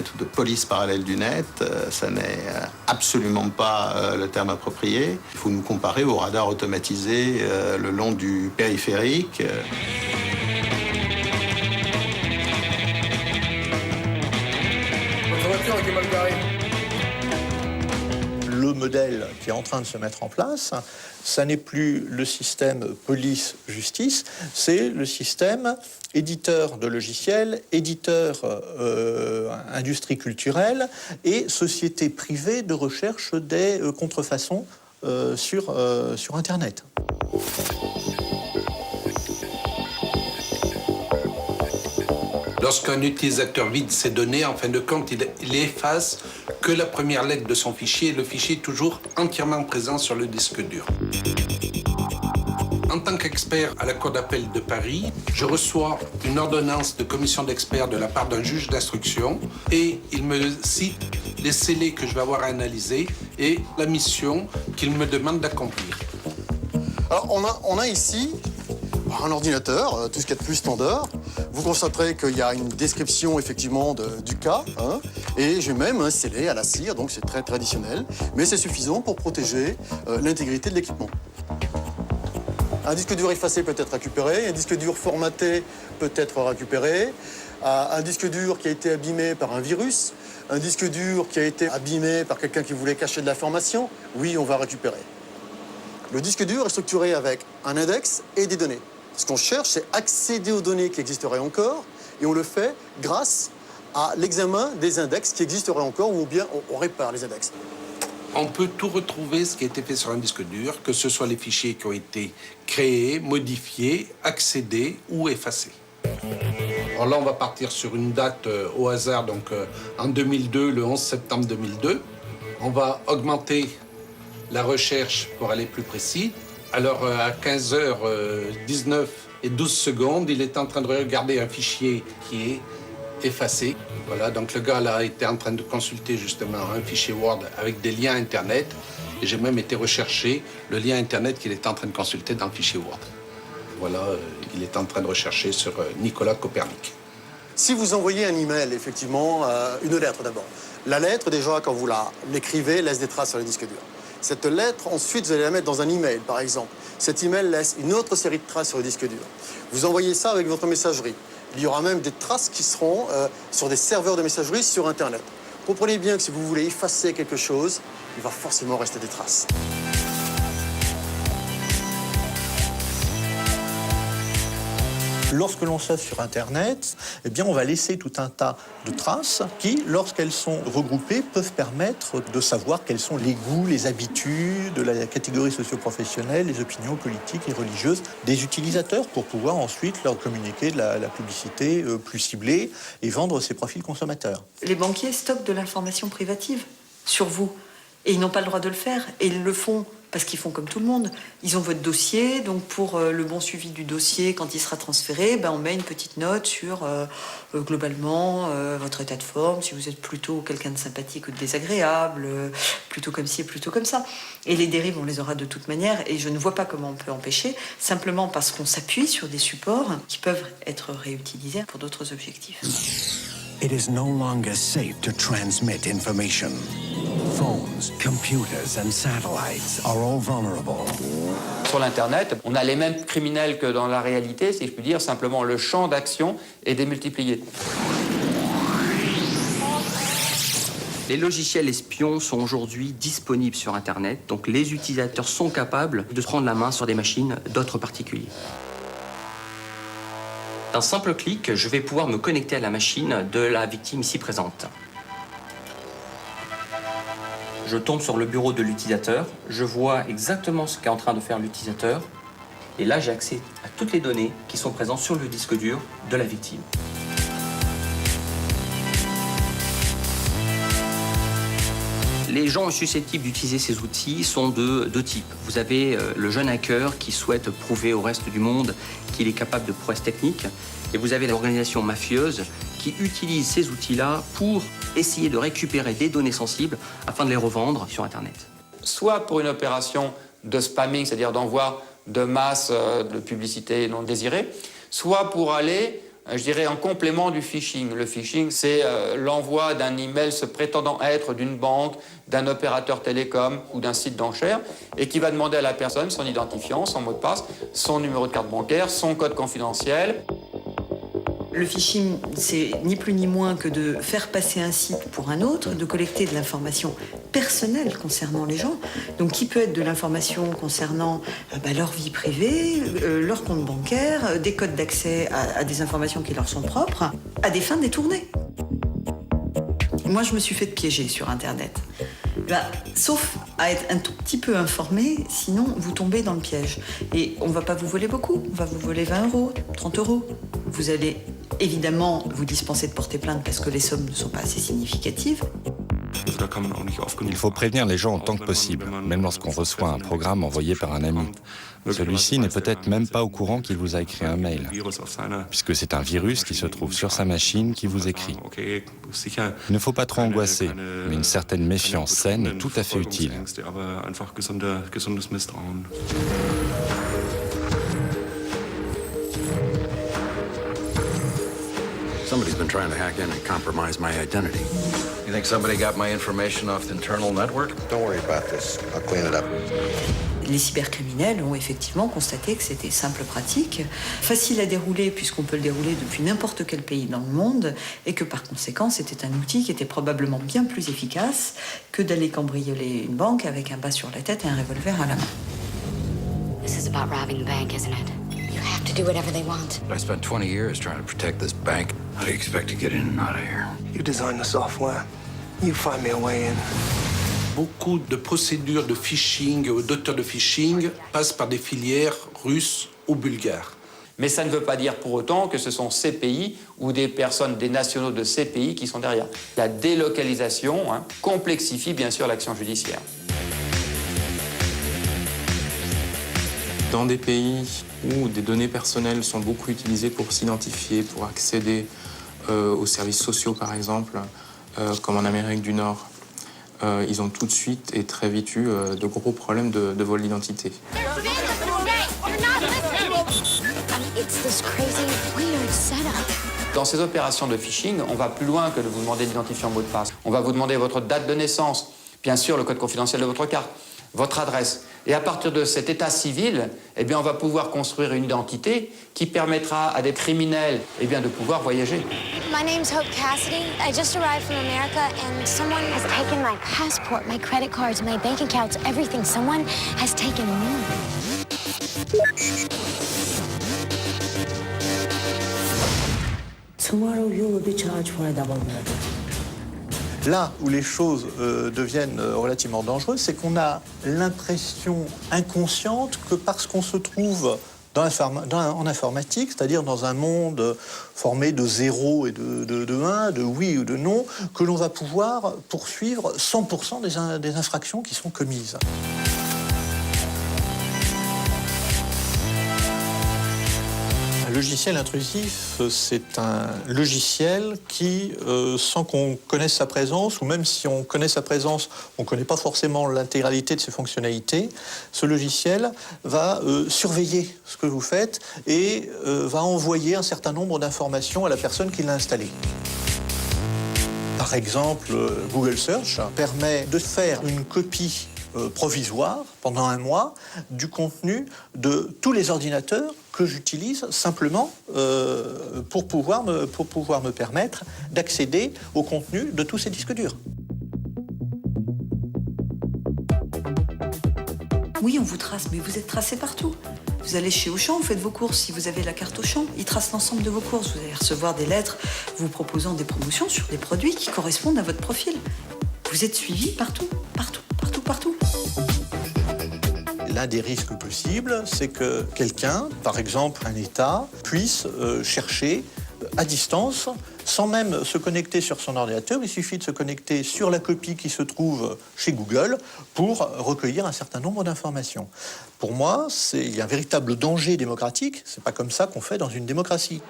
net ou de police parallèle du net. Ça n'est absolument pas le terme approprié. Il faut nous comparer aux radars automatisés le long du périphérique. Votre voiture était mal garée. Le modèle qui est en train de se mettre en place, ça n'est plus le système police-justice, c'est le système éditeur de logiciels, éditeur industrie culturelle et société privée de recherche des contrefaçons sur Internet. Lorsqu'un utilisateur vide ses données, en fin de compte, il efface que la première lettre de son fichier et le fichier est toujours entièrement présent sur le disque dur. En tant qu'expert à la Cour d'appel de Paris, je reçois une ordonnance de commission d'experts de la part d'un juge d'instruction et il me cite les scellés que je vais avoir à analyser et la mission qu'il me demande d'accomplir. Alors, on a ici un ordinateur, tout ce qu'il y a de plus standard. Vous constaterez qu'il y a une description, effectivement, du cas. Hein, et j'ai même un scellé à la cire, donc c'est très traditionnel. Mais c'est suffisant pour protéger l'intégrité de l'équipement. Un disque dur effacé peut être récupéré, un disque dur formaté peut être récupéré, un disque dur qui a été abîmé par un virus, un disque dur qui a été abîmé par quelqu'un qui voulait cacher de l'information, oui, on va récupérer. Le disque dur est structuré avec un index et des données. Ce qu'on cherche, c'est accéder aux données qui existeraient encore, et on le fait grâce à l'examen des index qui existeraient encore, ou bien on répare les index. On peut tout retrouver ce qui a été fait sur un disque dur, que ce soit les fichiers qui ont été créés, modifiés, accédés ou effacés. Alors là, on va partir sur une date au hasard, donc en 2002, le 11 septembre 2002. On va augmenter la recherche pour aller plus précis. Alors, à 15h19 et 12 secondes, il est en train de regarder un fichier qui est effacé. Voilà, donc le gars là était en train de consulter justement un fichier Word avec des liens Internet. Et j'ai même été rechercher le lien Internet qu'il était en train de consulter dans le fichier Word. Voilà, il est en train de rechercher sur Nicolas Copernic. Si vous envoyez un email, effectivement, une lettre d'abord. La lettre, déjà, quand vous l'écrivez, laisse des traces sur le disque dur. Cette lettre, ensuite, vous allez la mettre dans un email, par exemple. Cet email laisse une autre série de traces sur le disque dur. Vous envoyez ça avec votre messagerie. Il y aura même des traces qui seront sur des serveurs de messagerie sur Internet. Comprenez bien que si vous voulez effacer quelque chose, il va forcément rester des traces. Lorsque l'on surfe sur Internet, eh bien, on va laisser tout un tas de traces qui, lorsqu'elles sont regroupées, peuvent permettre de savoir quels sont les goûts, les habitudes, la catégorie socio-professionnelle, les opinions politiques et religieuses des utilisateurs pour pouvoir ensuite leur communiquer de la publicité plus ciblée et vendre ses profils consommateurs. Les banquiers stockent de l'information privative sur vous et ils n'ont pas le droit de le faire et ils le font. Parce qu'ils font comme tout le monde. Ils ont votre dossier, donc pour le bon suivi du dossier, quand il sera transféré, on met une petite note sur, globalement, votre état de forme, si vous êtes plutôt quelqu'un de sympathique ou de désagréable, plutôt comme ci et plutôt comme ça. Et les dérives, on les aura de toute manière, et je ne vois pas comment on peut empêcher, simplement parce qu'on s'appuie sur des supports qui peuvent être réutilisés pour d'autres objectifs. It is no longer safe to transmit information. Phones, computers and satellites are all vulnerable. Sur l'Internet, on a les mêmes criminels que dans la réalité, si je puis dire, simplement le champ d'action est démultiplié. Les logiciels espions sont aujourd'hui disponibles sur Internet, donc les utilisateurs sont capables de prendre la main sur des machines d'autres particuliers. D'un simple clic, je vais pouvoir me connecter à la machine de la victime ici présente. Je tombe sur le bureau de l'utilisateur, je vois exactement ce qu'est en train de faire l'utilisateur, et là j'ai accès à toutes les données qui sont présentes sur le disque dur de la victime. Les gens susceptibles d'utiliser ces outils sont de deux types. Vous avez le jeune hacker qui souhaite prouver au reste du monde qu'il est capable de prouesses techniques. Et vous avez l'organisation mafieuse qui utilise ces outils-là pour essayer de récupérer des données sensibles afin de les revendre sur Internet. Soit pour une opération de spamming, c'est-à-dire d'envoi de masse de publicité non désirée, soit pour aller je dirais, en complément du phishing. Le phishing, c'est l'envoi d'un email se prétendant être d'une banque, d'un opérateur télécom ou d'un site d'enchères et qui va demander à la personne son identifiant, son mot de passe, son numéro de carte bancaire, son code confidentiel. Le phishing, c'est ni plus ni moins que de faire passer un site pour un autre, de collecter de l'information personnelle concernant les gens, donc qui peut être de l'information concernant leur vie privée, leur compte bancaire, des codes d'accès à des informations qui leur sont propres, à des fins détournées. Moi, je me suis fait piéger sur Internet. Sauf à être un tout petit peu informé, sinon vous tombez dans le piège. Et on ne va pas vous voler beaucoup, on va vous voler 20 €, 30 €. Vous allez évidemment vous dispenser de porter plainte parce que les sommes ne sont pas assez significatives. Il faut prévenir les gens autant que possible, même lorsqu'on reçoit un programme envoyé par un ami. Celui-ci n'est peut-être même pas au courant qu'il vous a écrit un mail, puisque c'est un virus qui se trouve sur sa machine qui vous écrit. Il ne faut pas trop angoisser, mais une certaine méfiance saine est tout à fait utile. Somebody's been trying to hack in and compromise my identity. You think somebody got my information off the internal network? Don't worry about this. I'll clean it up. Les cybercriminels ont effectivement constaté que c'était simple pratique, facile à dérouler puisqu'on peut le dérouler depuis n'importe quel pays dans le monde et que par conséquent c'était un outil qui était probablement bien plus efficace que d'aller cambrioler une banque avec un bas sur la tête et un revolver à la main. This is about robbing the bank, isn't it? You have to do whatever they want. I spent 20 years trying to protect this bank. How do you expect to get in and out of here? You design the software. You find me a way in. Beaucoup de procédures de phishing, d'auteurs de phishing, passent par des filières russes ou bulgares. Mais ça ne veut pas dire pour autant que ce sont ces pays ou des personnes, des nationaux de ces pays qui sont derrière. La délocalisation complexifie bien sûr l'action judiciaire. Dans des pays où des données personnelles sont beaucoup utilisées pour s'identifier, pour accéder aux services sociaux par exemple, comme en Amérique du Nord, ils ont tout de suite et très vite eu de gros problèmes de vol d'identité. Dans ces opérations de phishing, on va plus loin que de vous demander d'identifier un mot de passe. On va vous demander votre date de naissance, bien sûr le code confidentiel de votre carte, votre adresse. Et à partir de cet état civil, eh bien, on va pouvoir construire une identité qui permettra à des criminels de pouvoir voyager. My name's Hope Cassidy. I just arrived from America and someone has taken my passport, my credit cards, my bank accounts, everything. Someone has taken me. Tomorrow you will be charged for a double murder. Là où les choses deviennent relativement dangereuses, c'est qu'on a l'impression inconsciente que parce qu'on se trouve en informatique, c'est-à-dire dans un monde formé de 0 et de 1, de oui ou de non, que l'on va pouvoir poursuivre 100% des infractions qui sont commises. Un logiciel intrusif, c'est un logiciel qui, sans qu'on connaisse sa présence, ou même si on connaît sa présence, on ne connaît pas forcément l'intégralité de ses fonctionnalités, ce logiciel va surveiller ce que vous faites et va envoyer un certain nombre d'informations à la personne qui l'a installé. Par exemple, Google Search permet de faire une copie provisoire, pendant un mois, du contenu de tous les ordinateurs que j'utilise simplement pour pouvoir me permettre d'accéder au contenu de tous ces disques durs. Oui, on vous trace, mais vous êtes tracé partout. Vous allez chez Auchan, vous faites vos courses. Si vous avez la carte Auchan, ils tracent l'ensemble de vos courses. Vous allez recevoir des lettres vous proposant des promotions sur des produits qui correspondent à votre profil. Vous êtes suivi partout, partout, partout, partout. L'un des risques possibles, c'est que quelqu'un, par exemple un État, puisse chercher à distance, sans même se connecter sur son ordinateur. Il suffit de se connecter sur la copie qui se trouve chez Google pour recueillir un certain nombre d'informations. Pour moi, il y a un véritable danger démocratique. C'est pas comme ça qu'on fait dans une démocratie.